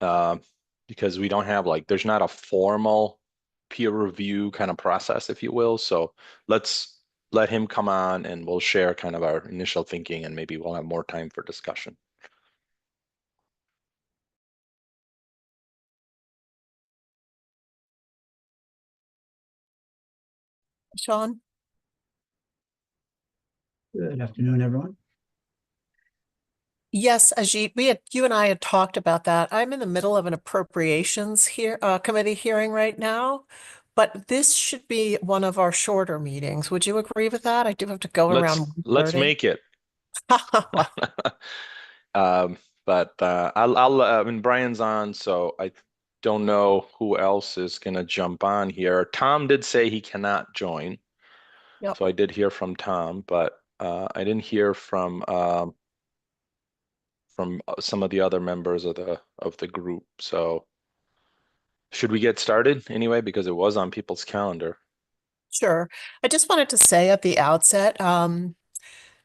uh, because we don't have like there's not a formal peer review kind of process, if you will. So let's let him come on and we'll share kind of our initial thinking and maybe we'll have more time for discussion. Sean? Good afternoon, everyone. Yes, Ajit, you and I had talked about that. I'm in the middle of an appropriations committee hearing right now, but this should be one of our shorter meetings. Would you agree with that? I do have to go around Let's 1:30. make it. Well, Um, but I mean Brian's on, so I don't know who else is gonna jump on here. Tom did say he cannot join, yep. so I did hear from Tom, but I didn't hear from some of the other members of the group. So should we get started anyway? Because it was on people's calendar. Sure. I just wanted to say at the outset,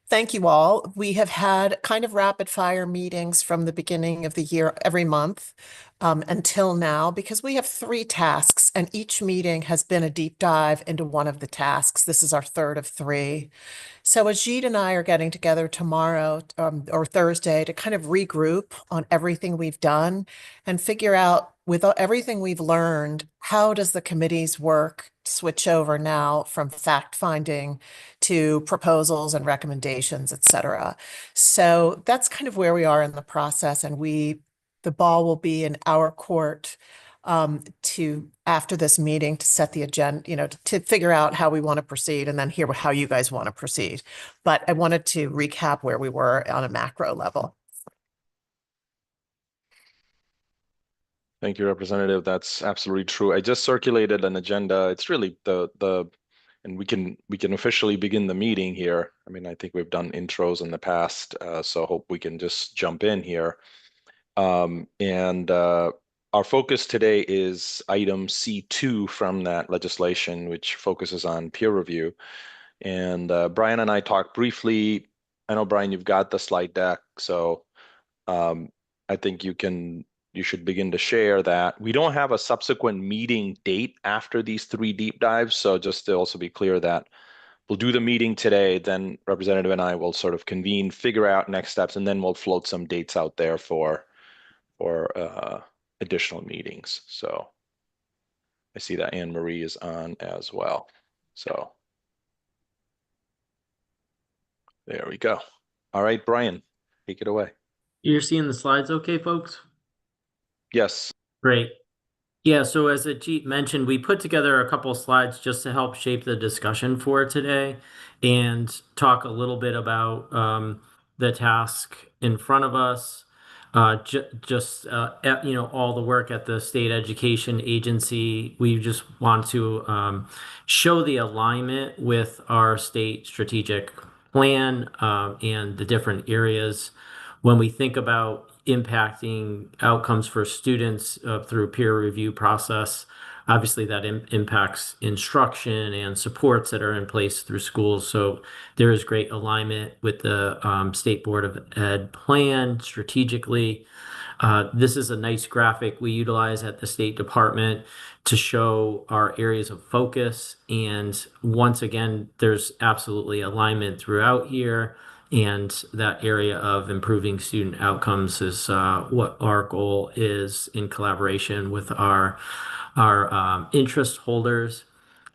thank you all. We have had kind of rapid fire meetings from the beginning of the year every month until now because we have three tasks and each meeting has been a deep dive into one of the tasks. This is our third of three. So Ajit and I are getting together tomorrow or Thursday to kind of regroup on everything we've done and figure out with everything we've learned, how does the committee's work switch over now from fact finding to proposals and recommendations, et cetera. So that's kind of where we are in the process, and the ball will be in our court to after this meeting to set the agenda, to figure out how we want to proceed and then hear how you guys want to proceed. But I wanted to recap where we were on a macro level. Thank you, Representative. That's absolutely true. I just circulated an agenda. It's really and we can officially begin the meeting here. I mean, I think we've done intros in the past, so hope we can just jump in here. And our focus today is item C2 from that legislation, which focuses on peer review. And Brian and I talked briefly. I know, Brian, you've got the slide deck, so um, I think you should begin to share that. We don't have a subsequent meeting date after these three deep dives, so just to also be clear that we'll do the meeting today, then Representative and I will sort of convene, figure out next steps, and then we'll float some dates out there for additional meetings. So I see that Anne Marie is on as well. So there we go. All right, Brian, take it away. You're seeing the slides okay, folks? Yes. Great. Yeah, so as Ajit mentioned, we put together a couple of slides just to help shape the discussion for today and talk a little bit about the task in front of us, all the work at the state education agency. We just want to show the alignment with our state strategic plan and the different areas when we think about impacting outcomes for students through peer review process. Obviously, that impacts instruction and supports that are in place through schools. So there is great alignment with the State Board of Ed plan strategically. This is a nice graphic we utilize at the State Department to show our areas of focus. And once again, there's absolutely alignment throughout here. And that area of improving student outcomes is what our goal is in collaboration with our interest holders.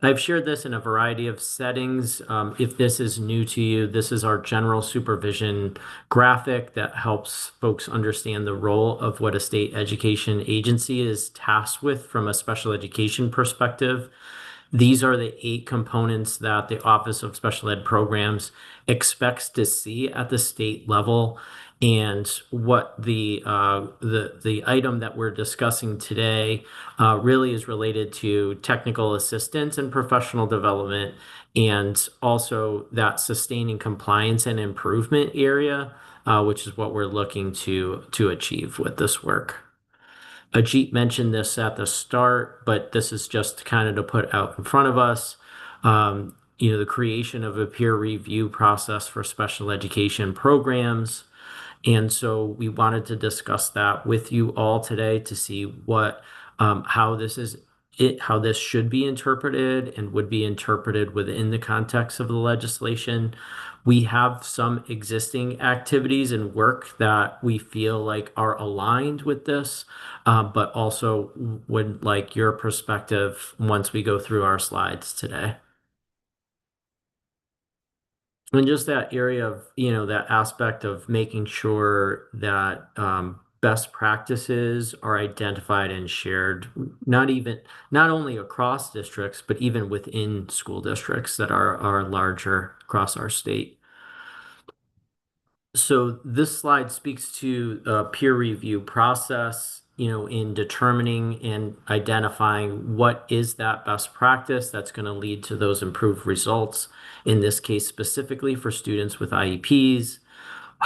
I've shared this in a variety of settings. If this is new to you, this is our general supervision graphic that helps folks understand the role of what a state education agency is tasked with from a special education perspective. These are the 8 components that the Office of Special Ed Programs expects to see at the state level. And what the item that we're discussing today really is related to technical assistance and professional development, and also that sustaining compliance and improvement area, which is what we're looking to achieve with this work. Ajit mentioned this at the start, but this is just kind of to put out in front of us. The creation of a peer review process for special education programs And so we wanted to discuss that with you all today to see what how how this should be interpreted and would be interpreted within the context of the legislation. We have some existing activities and work that we feel like are aligned with this, but also would like your perspective once we go through our slides today. And just that area of, that aspect of making sure that best practices are identified and shared, not only across districts, but even within school districts that are larger across our state. So this slide speaks to a peer review process, in determining and identifying what is that best practice that's going to lead to those improved results. In this case, specifically for students with IEPs,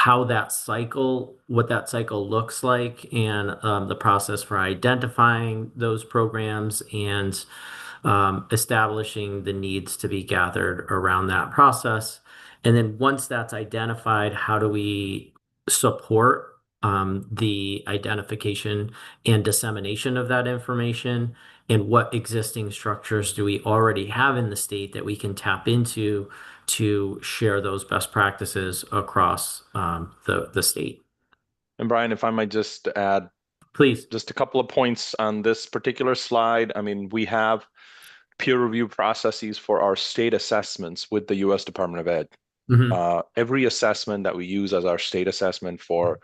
what that cycle looks like, and the process for identifying those programs and establishing the needs to be gathered around that process. And then once that's identified, how do we support the identification and dissemination of that information? And what existing structures do we already have in the state that we can tap into to share those best practices across the state? And Brian, if I might just add Please. just a couple of points on this particular slide. I mean, we have peer review processes for our state assessments with the U.S. Department of Ed. Every assessment that we use as our state assessment for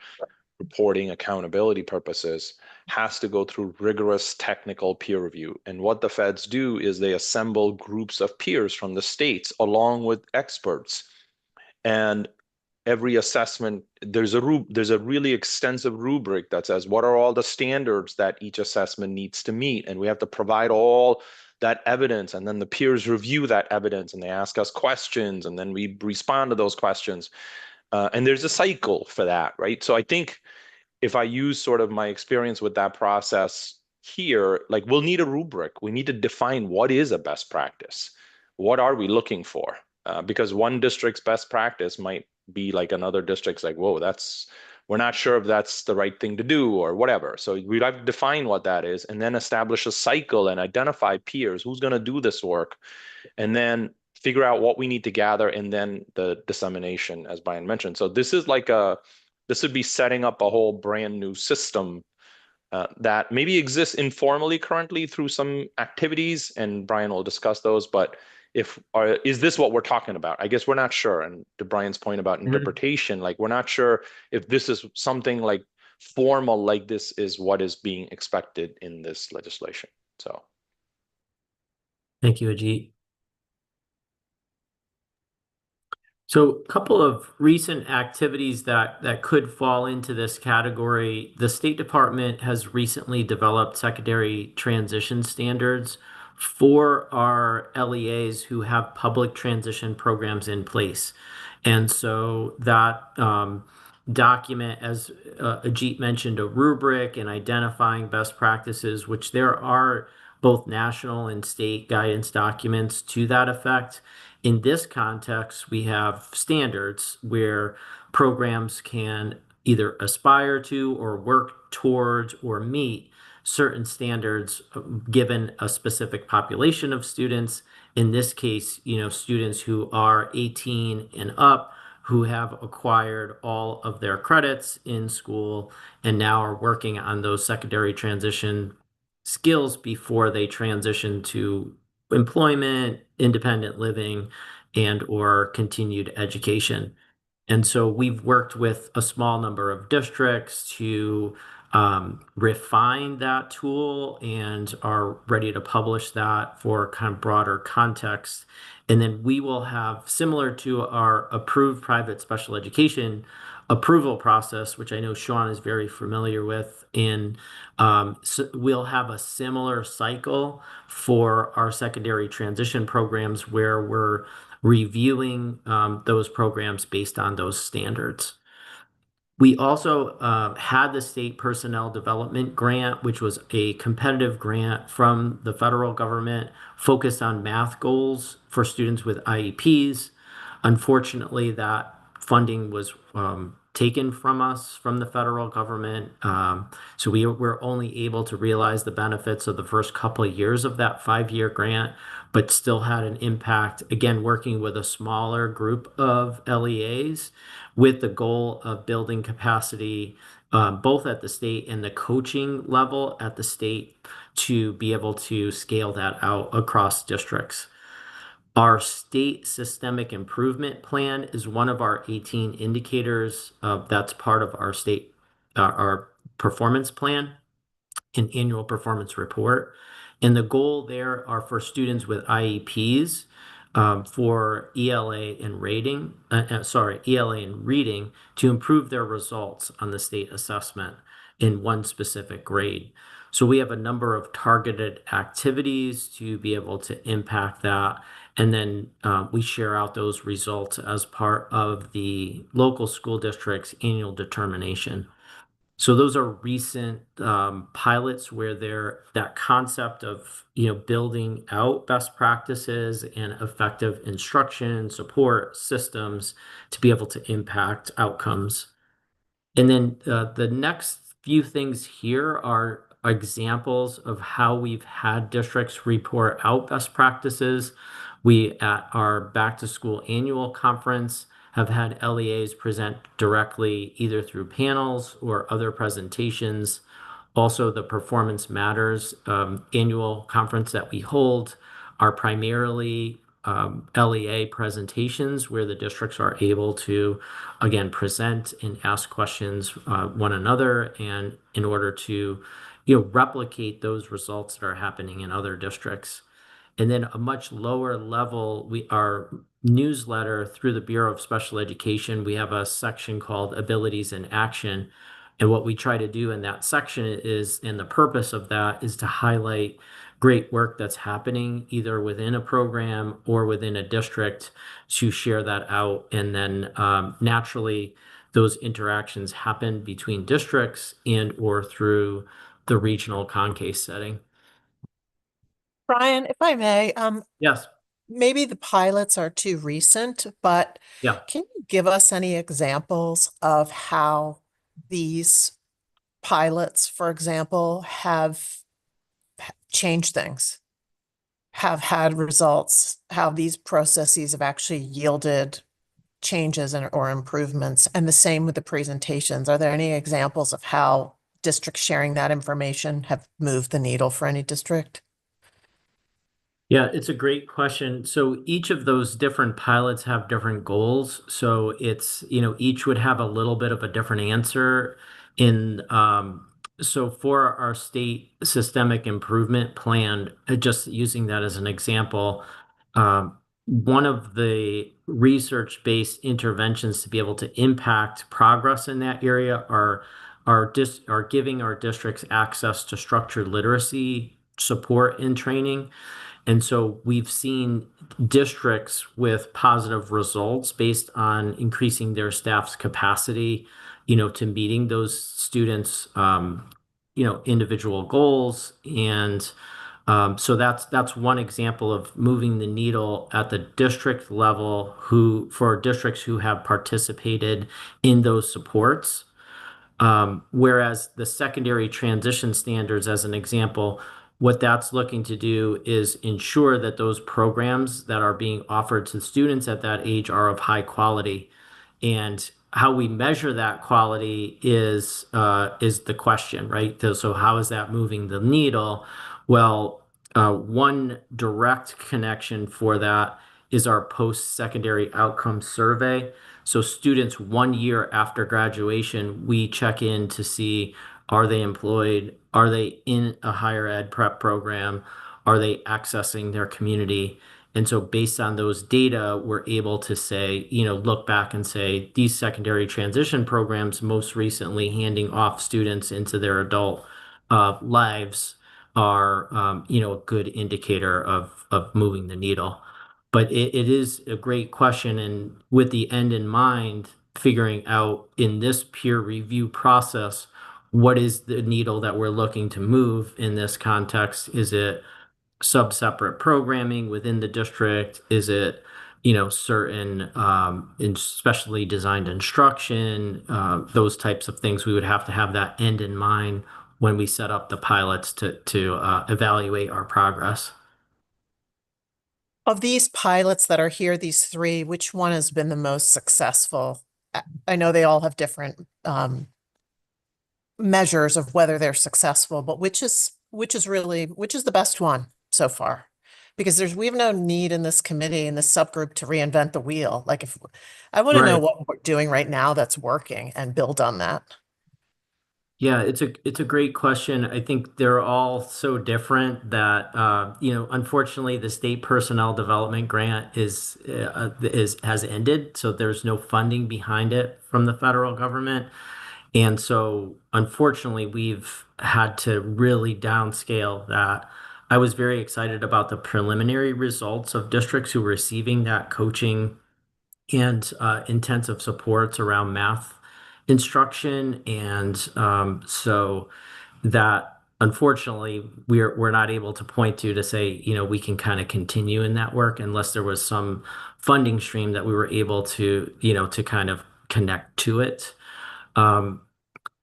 reporting accountability purposes has to go through rigorous technical peer review. And what the feds do is they assemble groups of peers from the states along with experts. And every assessment, there's a really extensive rubric that says what are all the standards that each assessment needs to meet. And we have to provide all that evidence, and then the peers review that evidence and they ask us questions, and then we respond to those questions. And there's a cycle for that, right? So I think if I use sort of my experience with that process here, like we'll need a rubric. We need to define what is a best practice. What are we looking for? Because one district's best practice might be like another district's like, whoa, we're not sure if that's the right thing to do or whatever. So we'd have to define what that is and then establish a cycle and identify peers, who's going to do this work, and then figure out what we need to gather, and then the dissemination, as Brian mentioned. So this would be setting up a whole brand new system that maybe exists informally currently through some activities, and Brian will discuss those, but is this what we're talking about? I guess we're not sure. And to Brian's point about interpretation, like we're not sure if this is something like formal, like this is what is being expected in this legislation. So. Thank you, Ajit. So a couple of recent activities that could fall into this category. The State Department has recently developed secondary transition standards for our LEAs who have public transition programs in place. And so that document, as Ajit mentioned, a rubric and identifying best practices, which there are both national and state guidance documents to that effect. In this context, we have standards where programs can either aspire to or work towards or meet certain standards given a specific population of students. In this case, students who are 18 and up, who have acquired all of their credits in school and now are working on those secondary transition skills before they transition to employment, independent living, and or continued education. And so we've worked with a small number of districts to refine that tool and are ready to publish that for kind of broader context. And then we will have, similar to our approved private special education approval process, which I know Sean is very familiar with, and so we'll have a similar cycle for our secondary transition programs where we're reviewing those programs based on those standards. We also had the State Personnel Development Grant, which was a competitive grant from the federal government focused on math goals for students with IEPs. Unfortunately, that funding was taken from us from the federal government. So we're only able to realize the benefits of the first couple of years of that 5-year grant, but still had an impact, again, working with a smaller group of LEAs with the goal of building capacity, both at the state and the coaching level at the state to be able to scale that out across districts. Our state systemic improvement plan is one of our 18 indicators. That's part of our state, our performance plan and annual performance report. And the goal there are for students with IEPs for ELA and ELA and reading to improve their results on the state assessment in one specific grade. So we have a number of targeted activities to be able to impact that. And then we share out those results as part of the local school district's annual determination. So those are recent pilots where that concept of building out best practices and effective instruction, support systems to be able to impact outcomes. And then the next few things here are examples of how we've had districts report out best practices. We, at our Back to School annual conference, have had LEAs present directly either through panels or other presentations. Also, the Performance Matters annual conference that we hold are primarily LEA presentations where the districts are able to, again, present and ask questions one another, and in order to replicate those results that are happening in other districts. And then a much lower level, our newsletter through the Bureau of Special Education, we have a section called Abilities in Action. And what we try to do in that section is, and the purpose of that is to highlight great work that's happening either within a program or within a district to share that out. And then naturally, those interactions happen between districts and or through the regional Concase setting. Brian, if I may, Yes. maybe the pilots are too recent, but Yeah. can you give us any examples of how these pilots, for example, have changed things, have had results, how these processes have actually yielded changes or improvements, and the same with the presentations? Are there any examples of how districts sharing that information have moved the needle for any district? Yeah, it's a great question. So each of those different pilots have different goals. So it's, each would have a little bit of a different answer so for our state systemic improvement plan, just using that as an example, one of the research-based interventions to be able to impact progress in that area are giving our districts access to structured literacy support and training. And so we've seen districts with positive results based on increasing their staff's capacity, to meeting those students, individual goals. And so that's one example of moving the needle at the district level for districts who have participated in those supports. Whereas the secondary transition standards, as an example, what that's looking to do is ensure that those programs that are being offered to students at that age are of high quality. And how we measure that quality is the question, right? So how is that moving the needle? Well, one direct connection for that is our post-secondary outcome survey. So students 1 year after graduation, we check in to see, are they employed? Are they in a higher ed prep program? Are they accessing their community? And so based on those data, we're able to say, look back and say, these secondary transition programs, most recently handing off students into their adult lives, are, a good indicator of moving the needle. But it is a great question. And with the end in mind, figuring out in this peer review process, what is the needle that we're looking to move in this context? Is it sub-separate programming within the district? Is it certain specially designed instruction, those types of things. We would have to have that end in mind when we set up the pilots to evaluate our progress. Of these pilots that are here, these three, which one has been the most successful? I know they all have different measures of whether they're successful, but which is the best one so far? Because we have no need in this committee, in this subgroup, to reinvent the wheel. Like, if I want to know Right. what we're doing right now that's working and build on that. Yeah, it's a great question. I think they're all so different that unfortunately, the state personnel development grant has ended, so there's no funding behind it from the federal government. And so, unfortunately, we've had to really downscale that. I was very excited about the preliminary results of districts who were receiving that coaching and intensive supports around math instruction. And so that unfortunately we're not able to point to say, we can kind of continue in that work unless there was some funding stream that we were able to kind of connect to it. Um,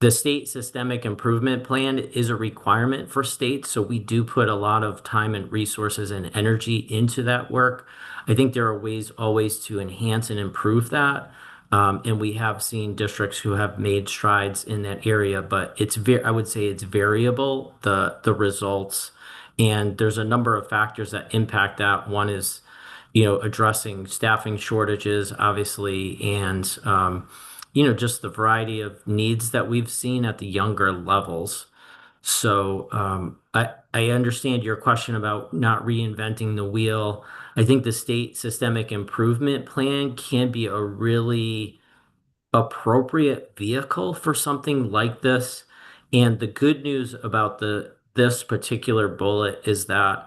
the state systemic improvement plan is a requirement for states, so we do put a lot of time and resources and energy into that work. I think there are ways always to enhance and improve that. And we have seen districts who have made strides in that area, but I would say it's variable, the results. And there's a number of factors that impact that. One is, addressing staffing shortages, obviously, and just the variety of needs that we've seen at the younger levels. So I understand your question about not reinventing the wheel. I think the state systemic improvement plan can be a really appropriate vehicle for something like this. And the good news about this particular bullet is that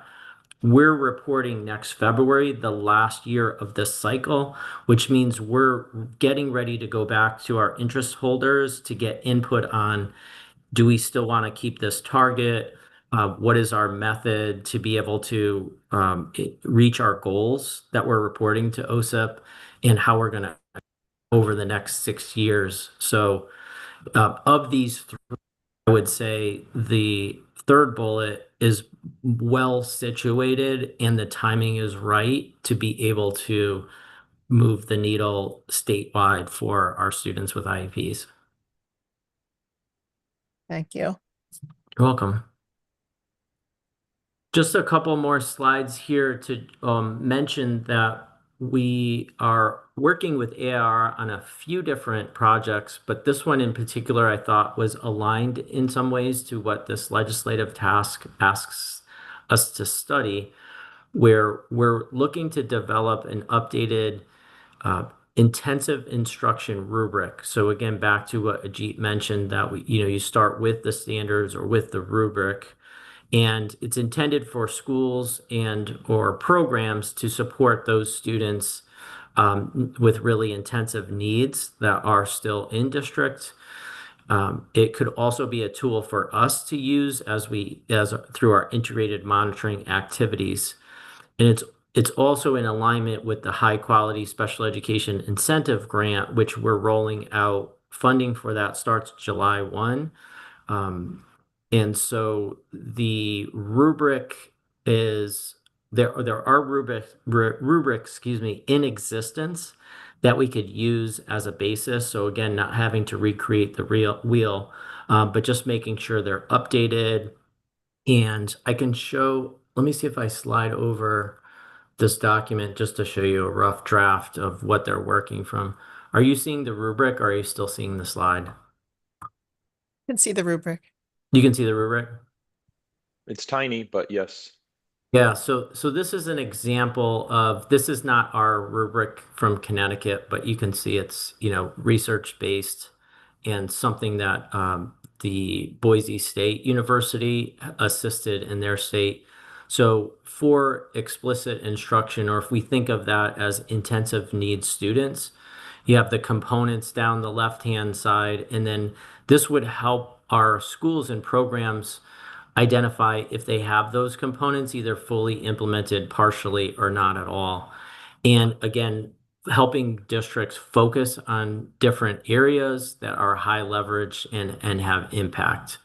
we're reporting next February, the last year of this cycle, which means we're getting ready to go back to our interest holders to get input on, do we still want to keep this target? What is our method to be able to reach our goals that we're reporting to OSIP, and how we're going to over the next 6 years? So of these three, I would say the third bullet is well situated and the timing is right to be able to move the needle statewide for our students with IEPs. Thank you. You're welcome. Just a couple more slides here to mention that we are working with AR on a few different projects, but this one in particular I thought was aligned in some ways to what this legislative task asks us to study, where we're looking to develop an updated intensive instruction rubric. So again, back to what Ajit mentioned, that you start with the standards or with the rubric, and it's intended for schools and or programs to support those students with really intensive needs that are still in district. It could also be a tool for us to use as through our integrated monitoring activities. And it's also in alignment with the high quality special education incentive grant, which we're rolling out. Funding for that starts July 1. And so the rubric is there are rubrics, in existence that we could use as a basis. So again, not having to recreate the real wheel, but just making sure they're updated. And I can let me see if I slide over this document just to show you a rough draft of what they're working from. Are you seeing the rubric, or are you still seeing the slide? You can see the rubric. You can see the rubric? It's tiny, but yes. Yeah, so this is an example of, this is not our rubric from Connecticut, but you can see it's, research based and something that the Boise State University assisted in their state. So for explicit instruction, or if we think of that as intensive needs students, you have the components down the left-hand side, and then this would help our schools and programs identify if they have those components either fully implemented, partially, or not at all. And again, helping districts focus on different areas that are high leverage and have impact.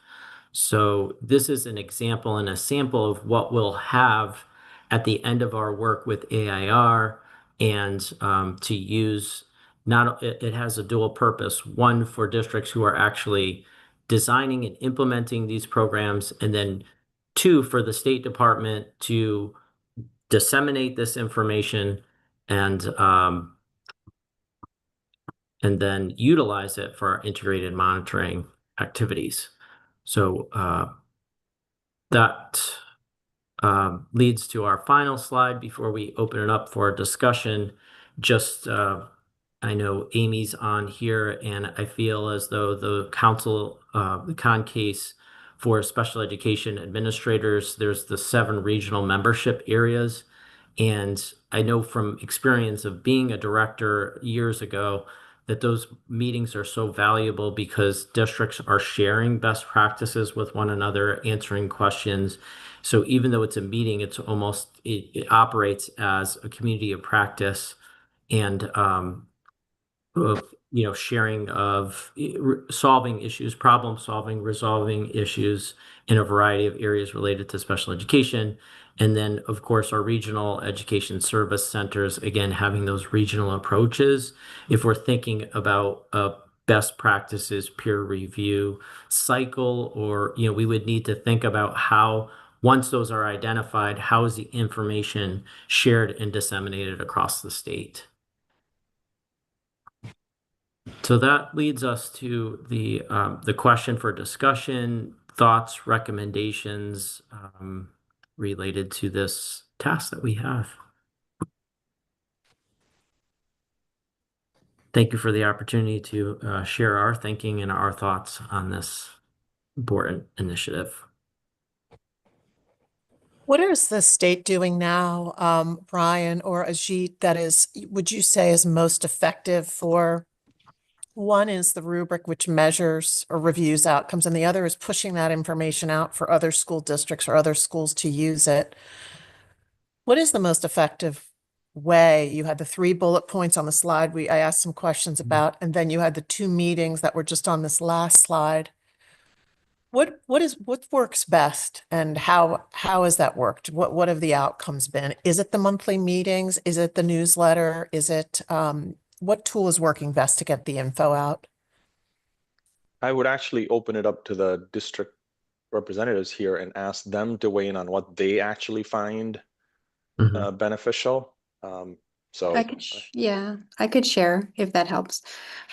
So this is an example and a sample of what we'll have at the end of our work with AIR, and to use it has a dual purpose, one for districts who are actually designing and implementing these programs, and then two for the State Department to disseminate this information and then utilize it for our integrated monitoring activities. So that leads to our final slide before we open it up for discussion. Just I know Amy's on here, and I feel as though the council, the con case for special education administrators, there's the 7 regional membership areas. And I know from experience of being a director years ago that those meetings are so valuable because districts are sharing best practices with one another, answering questions. So even though it's a meeting, it's almost, it operates as a community of practice and of, sharing of solving issues, problem solving, resolving issues in a variety of areas related to special education. And then, of course, our regional education service centers, again, having those regional approaches. If we're thinking about best practices, peer review cycle, or, we would need to think about how, once those are identified, how is the information shared and disseminated across the state? So that leads us to the question for discussion, thoughts, recommendations related to this task that we have. Thank you for the opportunity to share our thinking and our thoughts on this important initiative. What is the state doing now, Brian or Ajit, that is, would you say is most effective for, one is the rubric which measures or reviews outcomes, and the other is pushing that information out for other school districts or other schools to use it. What is the most effective way? You had the 3 bullet points on the slide I asked some questions about, and then you had the 2 meetings that were just on this last slide. What works best, and how has that worked? What have the outcomes been? Is it the monthly meetings? Is it the newsletter? Is it what tool is working best to get the info out? I would actually open it up to the district representatives here and ask them to weigh in on what they actually find beneficial. So I could share if that helps.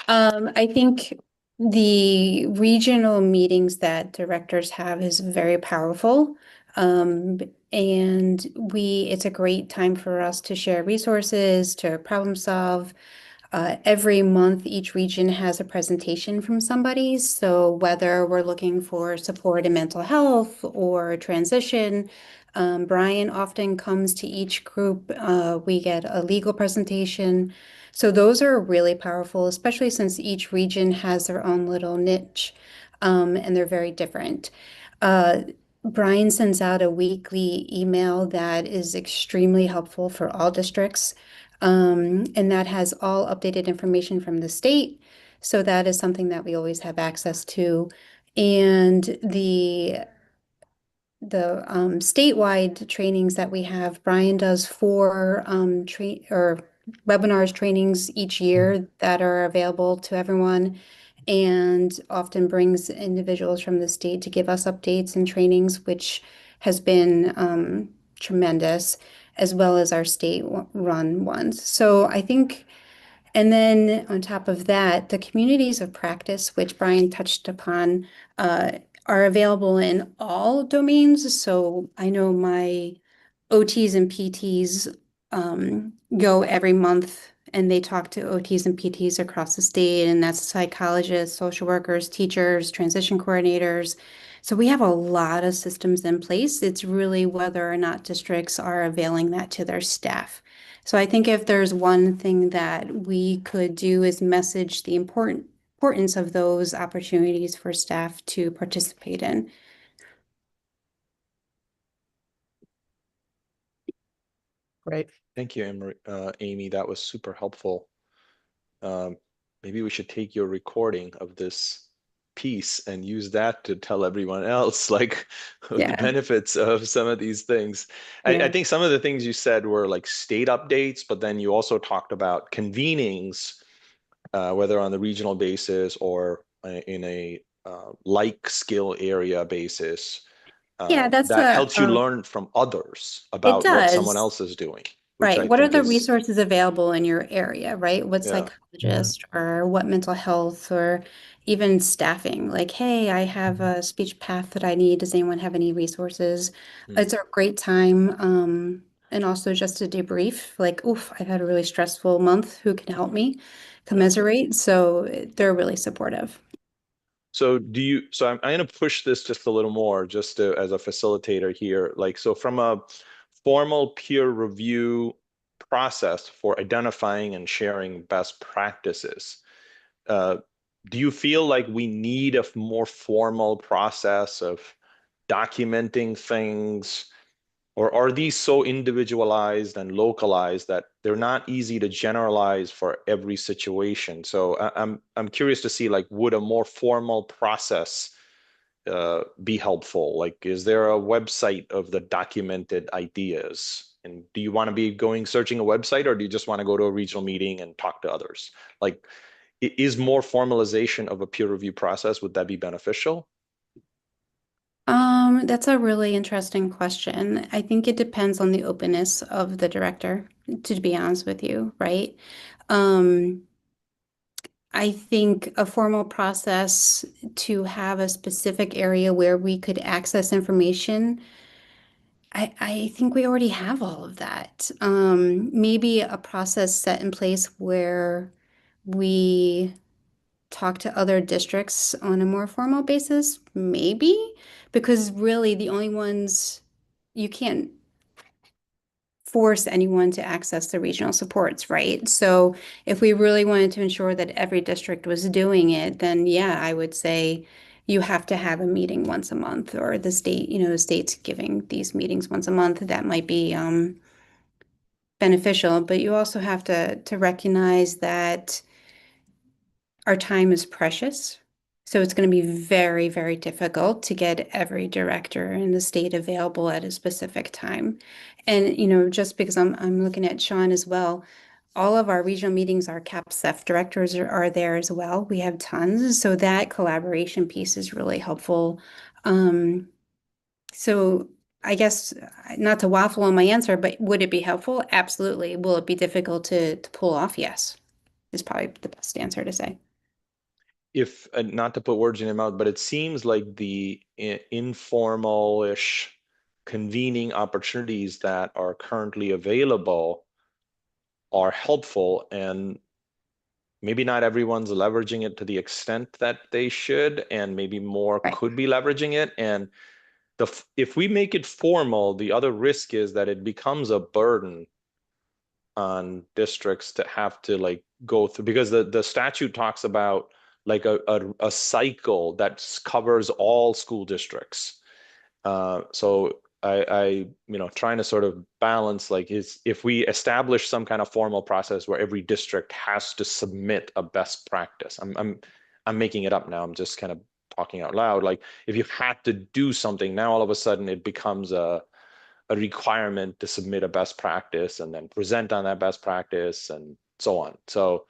I think the regional meetings that directors have is very powerful. And it's a great time for us to share resources, to problem solve. Every month, each region has a presentation from somebody. So whether we're looking for support in mental health or transition, Brian often comes to each group. We get a legal presentation. So those are really powerful, especially since each region has their own little niche, and they're very different. Brian sends out a weekly email that is extremely helpful for all districts. And that has all updated information from the state. So that is something that we always have access to. And the statewide trainings that we have, Brian does 4 webinars, trainings each year that are available to everyone, and often brings individuals from the state to give us updates and trainings, which has been tremendous, as well as our state-run ones. So I think, and then on top of that, the communities of practice, which Brian touched upon, are available in all domains. So I know my OTs and PTs go every month, and they talk to OTs and PTs across the state, and that's psychologists, social workers, teachers, transition coordinators. So we have a lot of systems in place. It's really whether or not districts are availing that to their staff. So I think if there's one thing that we could do is message the importance of those opportunities for staff to participate in. Great. Thank you, Amy. That was super helpful. Maybe we should take your recording of this piece and use that to tell everyone else like of the Yeah. benefits of some of these things. I Yeah. think some of the things you said were like state updates, but then you also talked about convenings, whether on the regional basis or in a like skill area basis. Yeah, that's That helps you a learn from others it about what someone does. else is doing, which Right. I What are think the is, resources available in your area, right? What yeah. psychologist or what mental health or even staffing? Like, hey, I have a speech path that I need. Does anyone have any resources? Mm. It's a great time. And also just to debrief, like, oof, I've had a really stressful month. Who can help me? Commiserate. So they're really supportive. So I'm going to push this just a little more just as a facilitator here. Like, so from a formal peer review process for identifying and sharing best practices, uh, do you feel like we need a more formal process of documenting things? Or are these so individualized and localized that they're not easy to generalize for every situation? So I'm curious to see, like, would a more formal process be helpful? Like, is there a website of the documented ideas? And do you want to be going searching a website, or do you just want to go to a regional meeting and talk to others? Like, is more formalization of a peer review process, would that be beneficial? That's a really interesting question. I think it depends on the openness of the director, to be honest with you, right? Um, I think a formal process to have a specific area where we could access information, I think we already have all of that. Maybe a process set in place where we talk to other districts on a more formal basis, maybe, because really the only ones you can't force anyone to access the regional supports, right? So if we really wanted to ensure that every district was doing it, then yeah, I would say you have to have a meeting once a month, or the state, the state's giving these meetings once a month. That might be beneficial, but you also have to recognize that our time is precious. So it's going to be very, very difficult to get every director in the state available at a specific time. And, just because I'm looking at Sean as well, all of our regional meetings, our CAPSEF directors are there as well. We have tons. So that collaboration piece is really helpful. So I guess not to waffle on my answer, but would it be helpful? Absolutely. Will it be difficult to pull off? Yes, is probably the best answer to say. If not to put words in your mouth, but it seems like the informal-ish convening opportunities that are currently available are helpful, and maybe not everyone's leveraging it to the extent that they should, and maybe more Right. could be leveraging it. And if we make it formal, the other risk is that it becomes a burden on districts to have to like go through, because the statute talks about like a cycle that covers all school districts. So trying to sort of balance, like, is if we establish some kind of formal process where every district has to submit a best practice. I'm making it up now. I'm just kind of talking out loud. Like, if you had to do something, now all of a sudden it becomes a requirement to submit a best practice and then present on that best practice and so on. So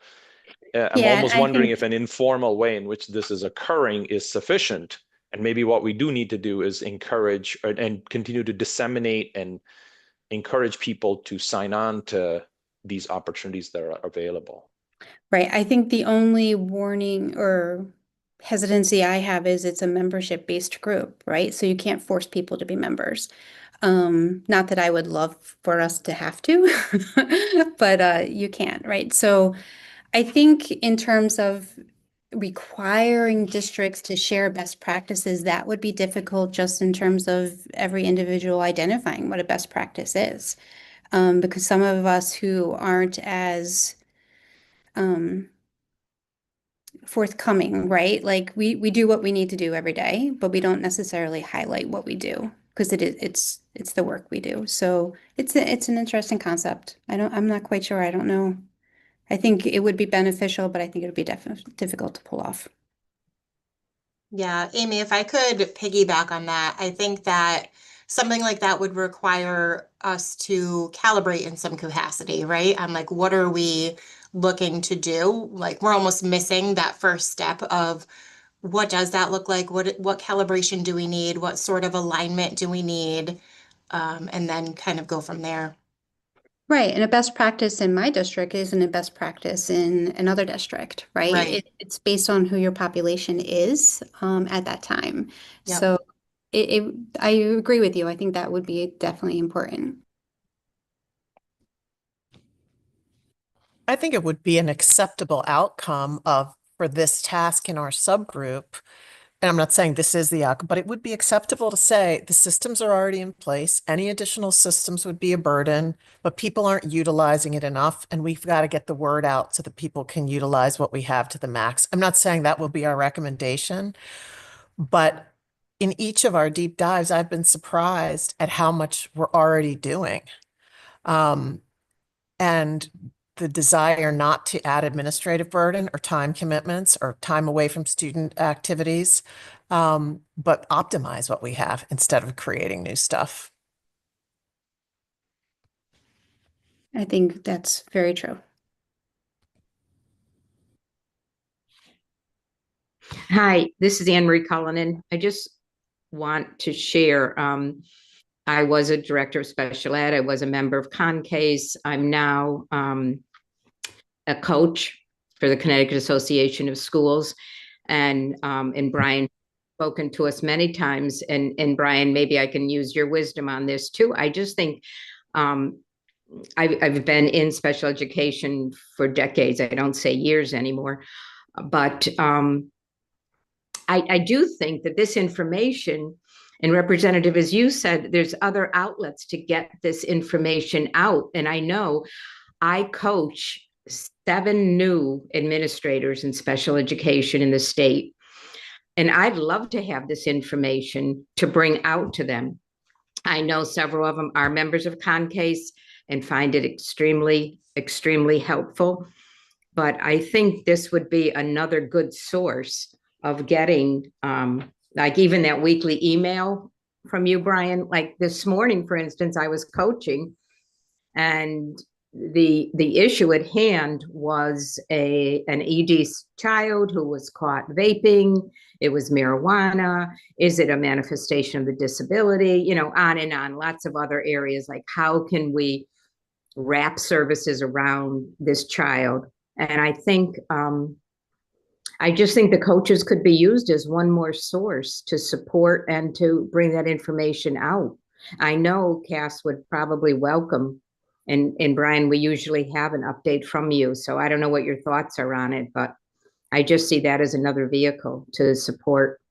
I'm Yeah, and almost I wondering think if an informal way in which this is occurring is sufficient. And maybe what we do need to do is encourage and continue to disseminate and encourage people to sign on to these opportunities that are available. right. I think the only warning or hesitancy I have is it's a membership-based group, right? So you can't force people to be members. Not that I would love for us to have to, but you can't, right? So I think in terms of requiring districts to share best practices, that would be difficult just in terms of every individual identifying what a best practice is. Because some of us who aren't as um, forthcoming, right? Like we do what we need to do every day, but we don't necessarily highlight what we do. because it's the work we do. So it's an interesting concept. I'm not quite sure. I don't know. I think it would be beneficial, but I think it would be definitely difficult to pull off. Yeah, Amy, if I could piggyback on that, I think that something like that would require us to calibrate in some capacity, right? I'm like, what are we looking to do? Like, we're almost missing that first step of what does that look like? What calibration do we need? What sort of alignment do we need? And then kind of go from there. Right. And a best practice in my district isn't a best practice in another district, right? Right. It's based on who your population is at that time. Yep. So I agree with you. I think that would be definitely important. I think it would be an acceptable outcome for this task in our subgroup. And I'm not saying this is the outcome, but it would be acceptable to say the systems are already in place. Any additional systems would be a burden, but people aren't utilizing it enough. And we've got to get the word out so that people can utilize what we have to the max. I'm not saying that will be our recommendation, but in each of our deep dives, I've been surprised at how much we're already doing. And the desire not to add administrative burden or time commitments or time away from student activities, but optimize what we have instead of creating new stuff. I think that's very true. Hi, this is Anne Marie Cullinan. I just want to share. I was a director of special ed. I was a member of CONCASE. I'm now a coach for the Connecticut Association of Schools. And Brian spoken to us many times. And Brian, maybe I can use your wisdom on this too. I just think I've been in special education for decades. I don't say years anymore, but I do think that this information, and Representative, as you said, there's other outlets to get this information out. And I know I coach 7 new administrators in special education in the state. And I'd love to have this information to bring out to them. I know several of them are members of CONCASE and find it extremely, extremely helpful. But I think this would be another good source of getting, like even that weekly email from you, Brian. Like this morning, for instance, I was coaching, and the issue at hand was an ED child who was caught vaping. It was marijuana. Is it a manifestation of the disability? You know, on and on. Lots of other areas, like how can we wrap services around this child? And I think I just think the coaches could be used as one more source to support and to bring that information out. I know Cass would probably welcome, and Brian, we usually have an update from you. So I don't know what your thoughts are on it, but I just see that as another vehicle to support.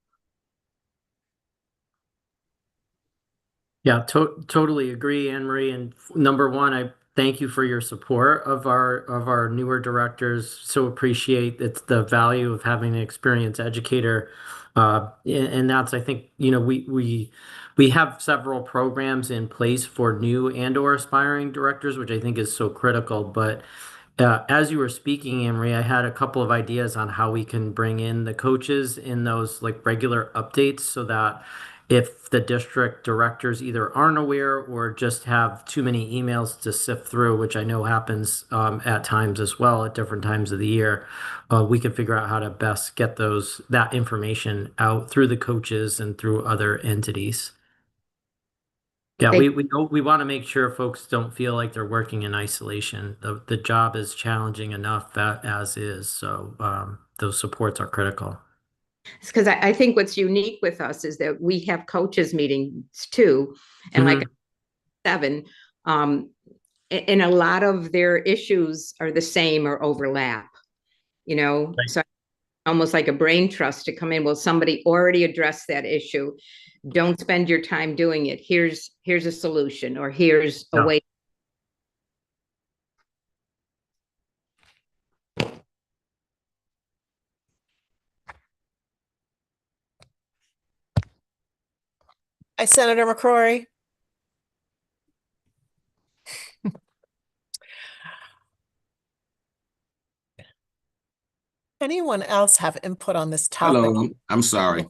Yeah, totally agree, Anne Marie. And number one, I thank you for your support of our newer directors. So appreciate it's the value of having an experienced educator. And that's, I think, we have several programs in place for new and or aspiring directors, which I think is so critical. But as you were speaking, Anne Marie, I had a couple of ideas on how we can bring in the coaches in those like regular updates so that if the district directors either aren't aware or just have too many emails to sift through, which I know happens at times as well at different times of the year, we can figure out how to best get that information out through the coaches and through other entities. Yeah, we want to make sure folks don't feel like they're working in isolation. The job is challenging enough as is, so those supports are critical. Because I think what's unique with us is that we have coaches meetings too, and like 7, and a lot of their issues are the same or overlap, Right. So almost like a brain trust to come in. Well, somebody already addressed that issue. Don't spend your time doing it. Here's a solution, or here's a way. Hi, Senator McCrory. Anyone else have input on this topic? Hello, I'm sorry.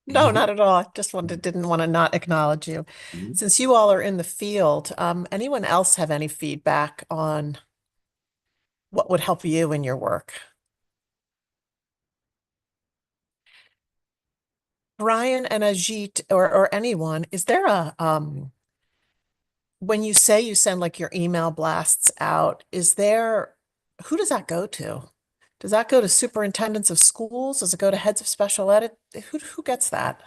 No, not at all. I just didn't want to not acknowledge you. Mhm. Since you all are in the field, anyone else have any feedback on what would help you in your work? Brian and Ajit or anyone, is there a when you say you send like your email blasts out, who does that go to? Does that go to superintendents of schools? Does it go to heads of special ed? Who gets that?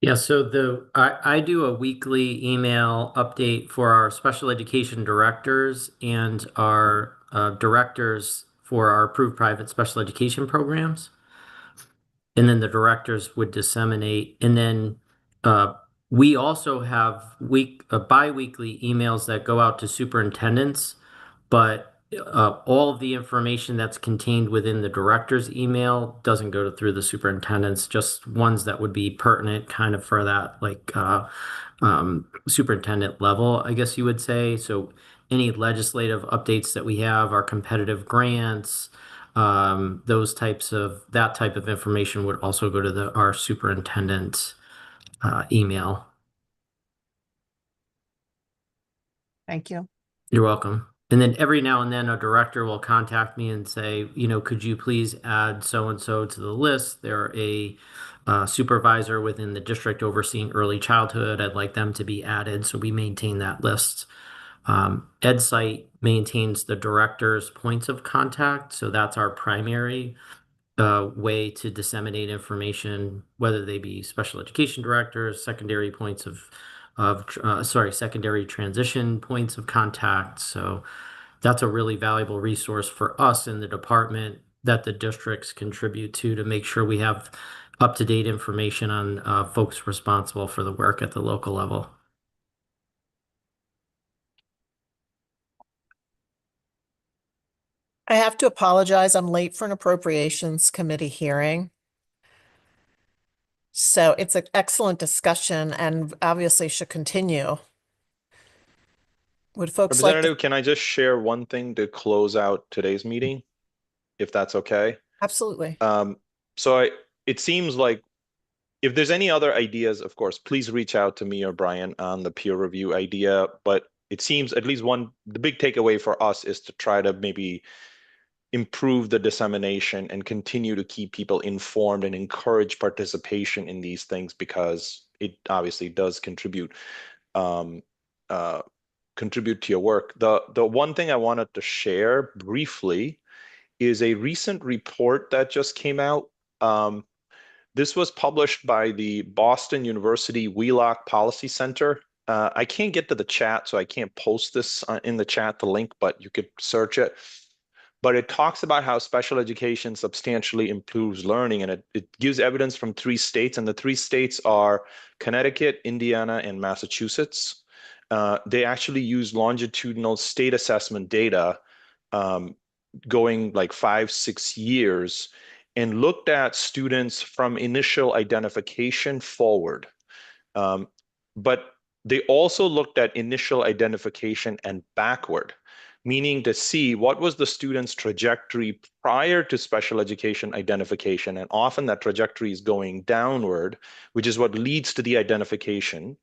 Yeah, so I do a weekly email update for our special education directors and our directors for our approved private special education programs. And then the directors would disseminate. And then we also have bi-weekly emails that go out to superintendents, but all of the information that's contained within the director's email doesn't go through the superintendents, just ones that would be pertinent kind of for that like superintendent level, I guess you would say. So any legislative updates that we have, our competitive grants, that type of information would also go to our superintendent email. Thank you. You're welcome. And then every now and then a director will contact me and say, could you please add so-and-so to the list? They're a supervisor within the district overseeing early childhood. I'd like them to be added. So we maintain that list. EdSite maintains the director's points of contact. So that's our primary way to disseminate information, whether they be special education directors, secondary transition points of contact. So that's a really valuable resource for us in the department that the districts contribute to make sure we have up-to-date information on folks responsible for the work at the local level. I have to apologize. I'm late for an appropriations committee hearing. So it's an excellent discussion and obviously should continue. Would folks like to? Representative, can I just share one thing to close out today's meeting, if that's okay? Absolutely. It seems like if there's any other ideas, of course, please reach out to me or Brian on the peer review idea. But it seems at least the big takeaway for us is to try to maybe improve the dissemination and continue to keep people informed and encourage participation in these things, because it obviously does contribute to your work. The one thing I wanted to share briefly is a recent report that just came out. This was published by the Boston University Wheelock Policy Center. I can't get to the chat, so I can't post this in the chat, the link, but you could search it. But it talks about how special education substantially improves learning, and it gives evidence from 3 states, and the 3 states are Connecticut, Indiana, and Massachusetts. They actually use longitudinal state assessment data going like 5-6 years, and looked at students from initial identification forward. But they also looked at initial identification and backward, meaning to see what was the student's trajectory prior to special education identification. And often that trajectory is going downward, which is what leads to the identification.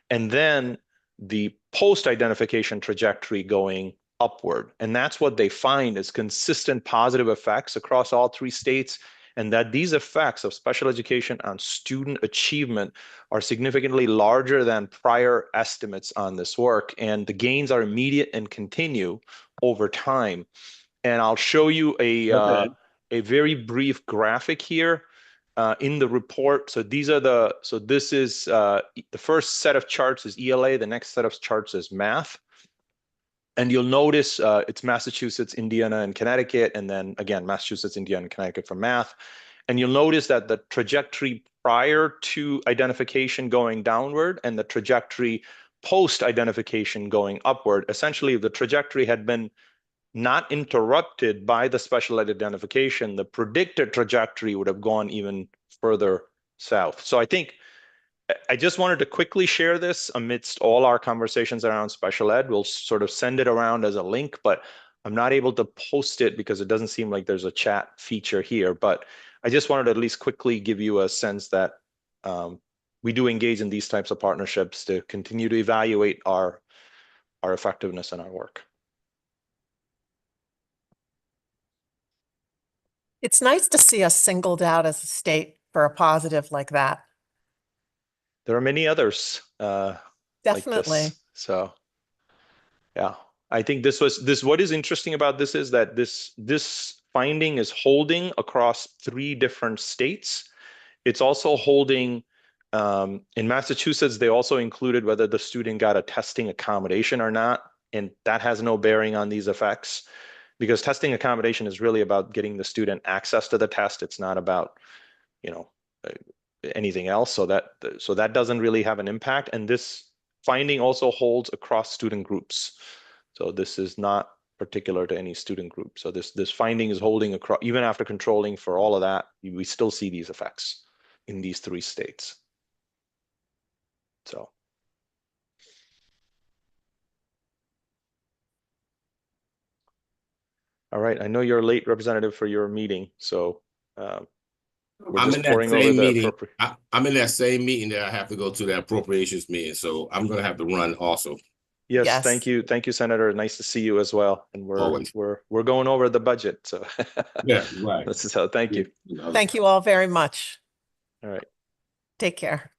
And then the post-identification trajectory going upward. And that's what they find is consistent positive effects across all 3 states, and that these effects of special education on student achievement are significantly larger than prior estimates on this work. And the gains are immediate and continue over time. And I'll show you a very brief graphic here in the report. So this is the first set of charts is ELA, the next set of charts is math. And you'll notice it's Massachusetts, Indiana, and Connecticut, and then again, Massachusetts, Indiana, and Connecticut for math. And you'll notice that the trajectory prior to identification going downward and the trajectory post-identification going upward, essentially if the trajectory had been not interrupted by the special ed identification, the predicted trajectory would have gone even further south. So I think I just wanted to quickly share this amidst all our conversations around special ed. We'll sort of send it around as a link, but I'm not able to post it because it doesn't seem like there's a chat feature here. But I just wanted to at least quickly give you a sense that we do engage in these types of partnerships to continue to evaluate our effectiveness in our work. It's nice to see us singled out as a state for a positive like that. There are many others like Definitely. this. So yeah, I think what is interesting about this is that this finding is holding across 3 different states. It's also holding in Massachusetts. They also included whether the student got a testing accommodation or not, and that has no bearing on these effects, because testing accommodation is really about getting the student access to the test. It's not about, you know, anything else. So that doesn't really have an impact. And this finding also holds across student groups. So this is not particular to any student group. So this finding is holding across, even after controlling for all of that, we still see these effects in these 3 states. So. All right, I know you're late, Representative, for your meeting, so we're I'm just in that pouring over same the meeting. appropriate. I'm in that same meeting that I have to go to, that appropriations meeting, so I'm gonna have to run also. Yes, Yes. thank you, Senator. Nice to see you as well. And Always. we're going over the budget, so Yeah, right. this is how. Thank you. Thank you all very much. All right. Take care.